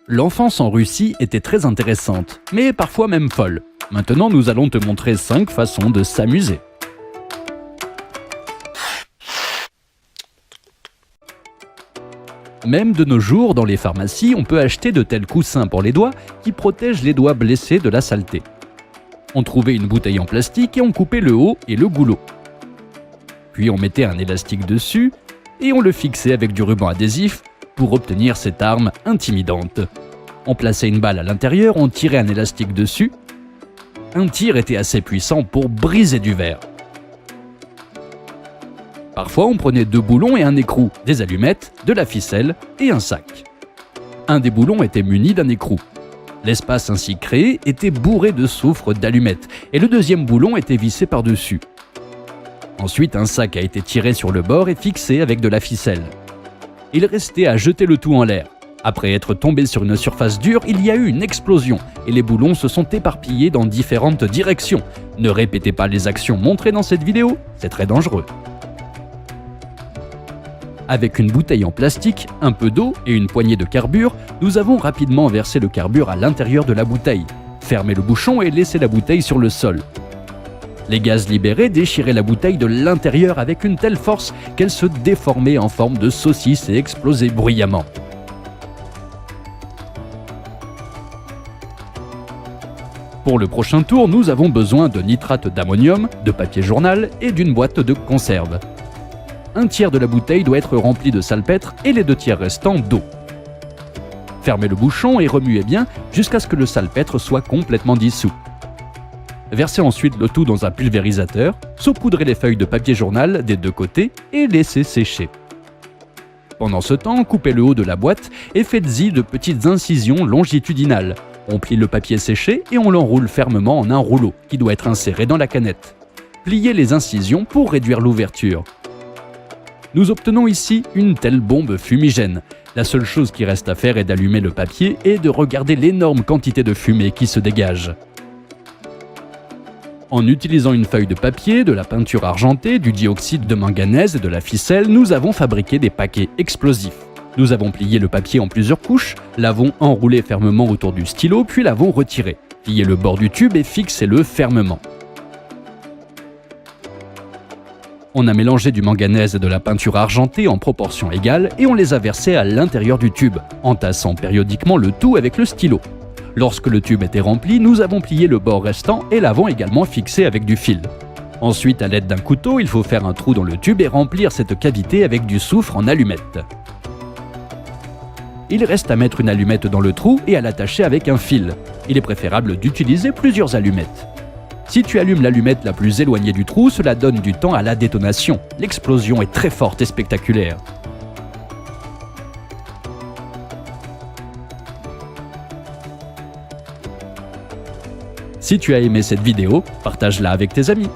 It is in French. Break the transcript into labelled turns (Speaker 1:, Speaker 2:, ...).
Speaker 1: L'enfance en Russie était très intéressante, mais parfois même folle. Maintenant, nous allons te montrer 5 façons de s'amuser. Même de nos jours, dans les pharmacies, on peut acheter de tels coussins pour les doigts qui protègent les doigts blessés de la saleté. On trouvait une bouteille en plastique et on coupait le haut et le goulot. Puis on mettait un élastique dessus et on le fixait avec du ruban adhésif pour obtenir cette arme intimidante. On plaçait une balle à l'intérieur, on tirait un élastique dessus. Un tir était assez puissant pour briser du verre. Parfois, on prenait 2 boulons et un écrou, des allumettes, de la ficelle et un sac. Un des boulons était muni d'un écrou. L'espace ainsi créé était bourré de soufre d'allumettes et le deuxième boulon était vissé par-dessus. Ensuite, un sac a été tiré sur le bord et fixé avec de la ficelle. Il restait à jeter le tout en l'air. Après être tombé sur une surface dure, il y a eu une explosion et les boulons se sont éparpillés dans différentes directions. Ne répétez pas les actions montrées dans cette vidéo, c'est très dangereux. Avec une bouteille en plastique, un peu d'eau et une poignée de carbure, nous avons rapidement versé le carbure à l'intérieur de la bouteille. Fermez le bouchon et laissez la bouteille sur le sol. Les gaz libérés déchiraient la bouteille de l'intérieur avec une telle force qu'elle se déformait en forme de saucisse et explosait bruyamment. Pour le prochain tour, nous avons besoin de nitrate d'ammonium, de papier journal et d'une boîte de conserve. Un tiers de la bouteille doit être rempli de salpêtre et les 2 tiers restants d'eau. Fermez le bouchon et remuez bien jusqu'à ce que le salpêtre soit complètement dissous. Versez ensuite le tout dans un pulvérisateur, saupoudrez les feuilles de papier journal des 2 côtés et laissez sécher. Pendant ce temps, coupez le haut de la boîte et faites-y de petites incisions longitudinales. On plie le papier séché et on l'enroule fermement en un rouleau qui doit être inséré dans la canette. Pliez les incisions pour réduire l'ouverture. Nous obtenons ici une telle bombe fumigène. La seule chose qui reste à faire est d'allumer le papier et de regarder l'énorme quantité de fumée qui se dégage. En utilisant une feuille de papier, de la peinture argentée, du dioxyde de manganèse et de la ficelle, nous avons fabriqué des paquets explosifs. Nous avons plié le papier en plusieurs couches, l'avons enroulé fermement autour du stylo, puis l'avons retiré. Pliez le bord du tube et fixez-le fermement. On a mélangé du manganèse et de la peinture argentée en proportions égales et on les a versés à l'intérieur du tube, entassant périodiquement le tout avec le stylo. Lorsque le tube était rempli, nous avons plié le bord restant et l'avons également fixé avec du fil. Ensuite, à l'aide d'un couteau, il faut faire un trou dans le tube et remplir cette cavité avec du soufre en allumette. Il reste à mettre une allumette dans le trou et à l'attacher avec un fil. Il est préférable d'utiliser plusieurs allumettes. Si tu allumes l'allumette la plus éloignée du trou, cela donne du temps à la détonation. L'explosion est très forte et spectaculaire. Si tu as aimé cette vidéo, partage-la avec tes amis.